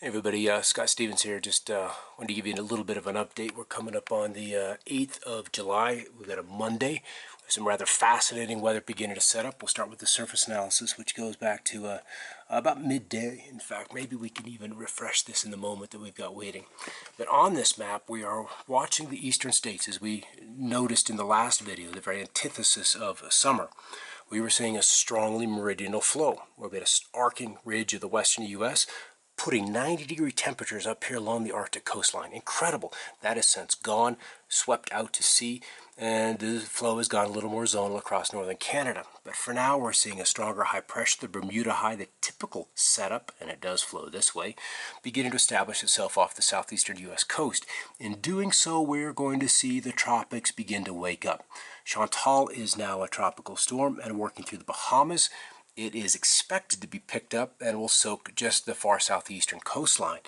Hey everybody, Scott Stevens here. Just wanted to give you a little bit of an update. We're coming up on the 8th of July. We've got a Monday with some rather fascinating weather beginning to set up. We'll start with the surface analysis, which goes back to about midday. In fact, maybe we can even refresh this in the moment that we've got waiting. But on this map, we are watching the eastern states, as we noticed in the last video, the very antithesis of summer. We were seeing a strongly meridional flow. We've got an arcing ridge of the western U.S., putting 90-degree temperatures up here along the Arctic coastline. Incredible. That has since gone, swept out to sea, and the flow has gone a little more zonal across northern Canada. But for now, we're seeing a stronger high pressure, the Bermuda high, the typical setup, and it does flow this way, beginning to establish itself off the southeastern U.S. coast. In doing so, we're going to see the tropics begin to wake up. Chantal is now a tropical storm and working through the Bahamas. It is expected to be picked up and will soak just the far southeastern coastline.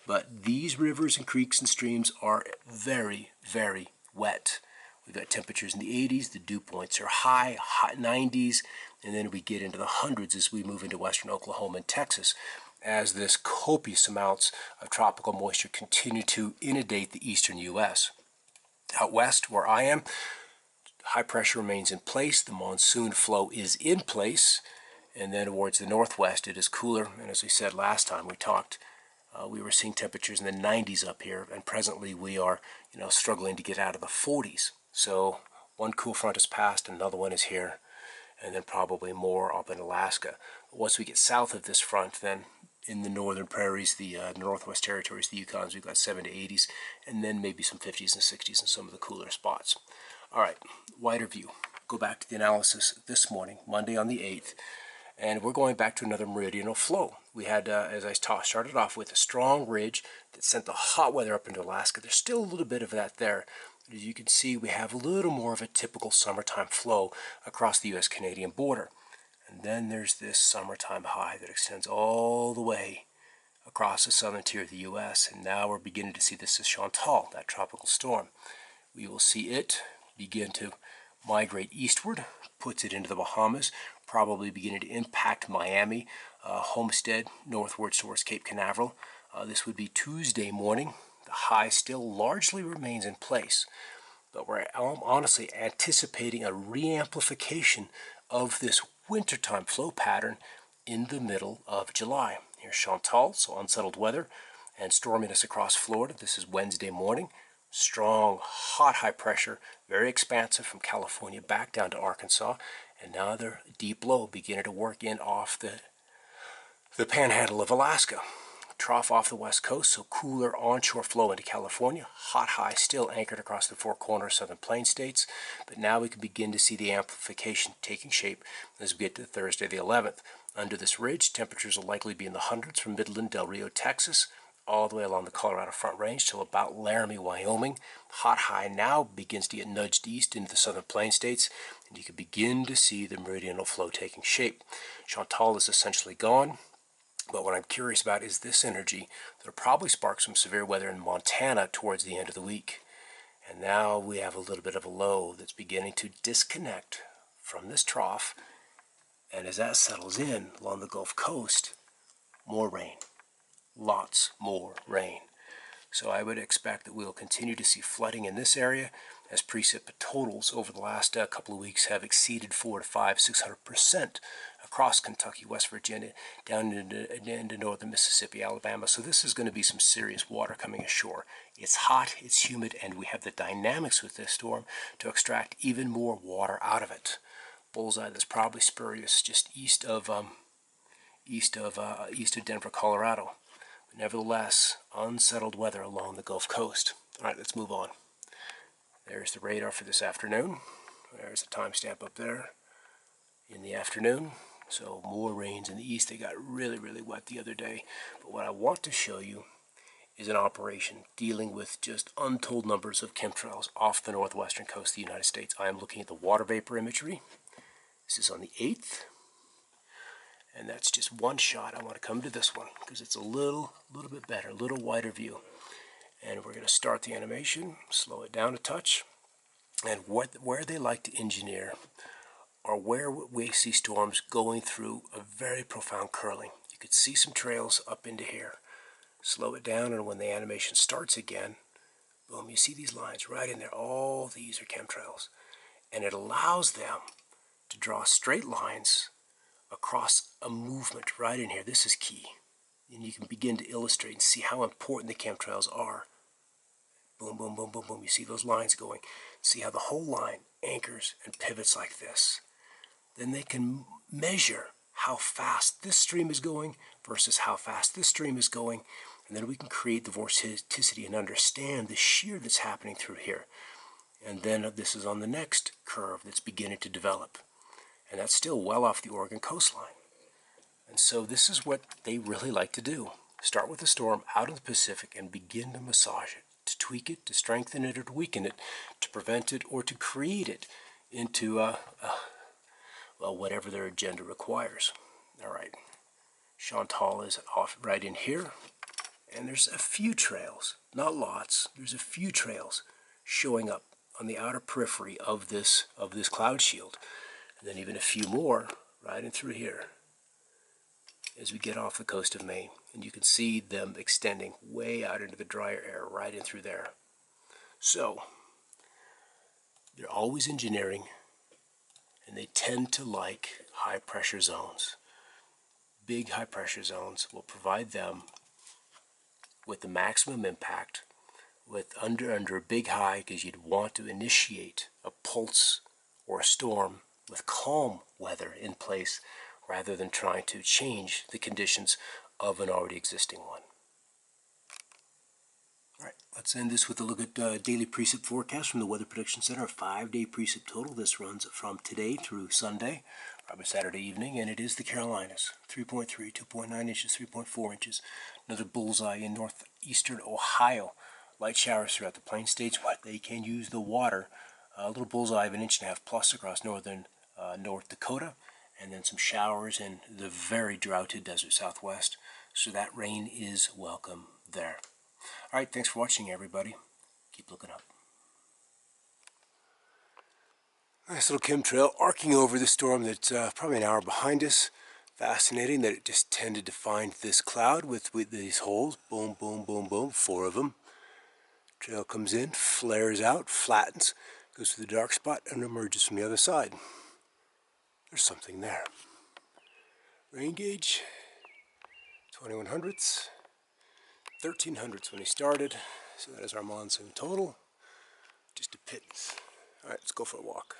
But these rivers and creeks and streams are very, very wet. We've got temperatures in the 80s, the dew points are high, hot 90s, and then we get into the hundreds as we move into western Oklahoma and Texas, as this copious amounts of tropical moisture continue to inundate the eastern U.S. Out west, where I am, high pressure remains in place, the monsoon flow is in place. And then towards the northwest, it is cooler. And as we said last time we talked, we were seeing temperatures in the 90s up here. And presently we are, struggling to get out of the 40s. So one cool front has passed, another one is here, and then probably more up in Alaska. Once we get south of this front, then in the northern prairies, the northwest territories, the Yukons, we've got 70 to 80s, and then maybe some 50s and 60s in some of the cooler spots. All right, wider view. Go back to the analysis this morning, Monday on the 8th. And we're going back to another meridional flow. We had, as I started off with, a strong ridge that sent the hot weather up into Alaska. There's still a little bit of that there. But as you can see, we have a little more of a typical summertime flow across the U.S.-Canadian border. And then there's this summertime high that extends all the way across the southern tier of the U.S. And now we're beginning to see this as Chantal, that tropical storm. We will see it begin to migrate eastward, puts it into the Bahamas, probably beginning to impact Miami, Homestead, northwards towards Cape Canaveral. This would be Tuesday morning. The high still largely remains in place, but we're honestly anticipating a re-amplification of this wintertime flow pattern in the middle of July. Here's Chantal, so unsettled weather and storminess across Florida. This is Wednesday morning. Strong, hot high pressure, very expansive from California back down to Arkansas, and now they're deep low beginning to work in off the panhandle of Alaska. Trough off the west coast, so cooler onshore flow into California. Hot high still anchored across the four corners southern plain states, but now we can begin to see the amplification taking shape as we get to Thursday the 11th. Under this ridge, temperatures will likely be in the hundreds from Midland, Del Rio, Texas, all the way along the Colorado Front Range till about Laramie, Wyoming. Hot high now begins to get nudged east into the southern plain states, and you can begin to see the meridional flow taking shape. Chantal is essentially gone, but what I'm curious about is this energy that will probably spark some severe weather in Montana towards the end of the week. And now we have a little bit of a low that's beginning to disconnect from this trough, and as that settles in along the Gulf Coast, more rain. Lots more rain. So I would expect that we'll continue to see flooding in this area as precip totals over the last couple of weeks have exceeded 400 to 500, 600% across Kentucky, West Virginia, down into northern Mississippi, Alabama. So this is going to be some serious water coming ashore. It's hot, it's humid, and we have the dynamics with this storm to extract even more water out of it. Bullseye that's probably spurious just east of Denver, Colorado. Nevertheless, unsettled weather along the Gulf Coast. All right, let's move on. There's the radar for this afternoon. There's the timestamp up there in the afternoon. So more rains in the east. They got really, really wet the other day. But what I want to show you is an operation dealing with just untold numbers of chemtrails off the northwestern coast of the United States. I am looking at the water vapor imagery. This is on the 8th. And that's just one shot. I want to come to this one because it's a little bit better, a little wider view. And we're going to start the animation, slow it down a touch. And where they like to engineer are where we see storms going through a very profound curling. You could see some trails up into here. slow it down, and when the animation starts again, boom, you see these lines right in there. All these are chemtrails. And it allows them to draw straight lines across a movement right in here. This is key. And you can begin to illustrate and see how important the chemtrails are. Boom, boom, boom, boom, boom. You see those lines going. See how the whole line anchors and pivots like this. Then they can measure how fast this stream is going versus how fast this stream is going. And then we can create the vorticity and understand the shear that's happening through here. And then this is on the next curve that's beginning to develop. And that's still well off the Oregon coastline. And so this is what they really like to do. Start with the storm out in the Pacific and begin to massage it, to tweak it, to strengthen it, or to weaken it, to prevent it, or to create it into, well, whatever their agenda requires. All right. Chantal is off right in here. And there's a few trails, not lots, there's a few trails showing up on the outer periphery of this cloud shield. And then even a few more right in through here as we get off the coast of Maine. And you can see them extending way out into the drier air right in through there. So they're always engineering, and they tend to like high pressure zones. Big high pressure zones will provide them with the maximum impact, with under a big high, because you'd want to initiate a pulse or a storm with calm weather in place rather than trying to change the conditions of an already existing one. All right, let's end this with a look at daily precip forecast from the Weather Prediction Center. A 5-day precip total. This runs from today through Sunday, probably Saturday evening, and it is the Carolinas. 3.3, 2.9 inches, 3.4 inches. Another bullseye in northeastern Ohio. Light showers throughout the plain states. What they can use the water. A little bullseye of 1.5 inches plus across northern North Dakota, and then some showers in the very droughted desert southwest. So that rain is welcome there. All right, thanks for watching, everybody. Keep looking up. Nice little chemtrail arcing over the storm that's probably an hour behind us. Fascinating that it just tended to find this cloud with these holes. Boom, boom, boom, boom. 4 of them. Trail comes in, flares out, flattens, goes to the dark spot, and emerges from the other side. There's something there. Rain gauge, 2100ths, 1300ths when he started. So that is our monsoon total. Just a pittance. All right, let's go for a walk.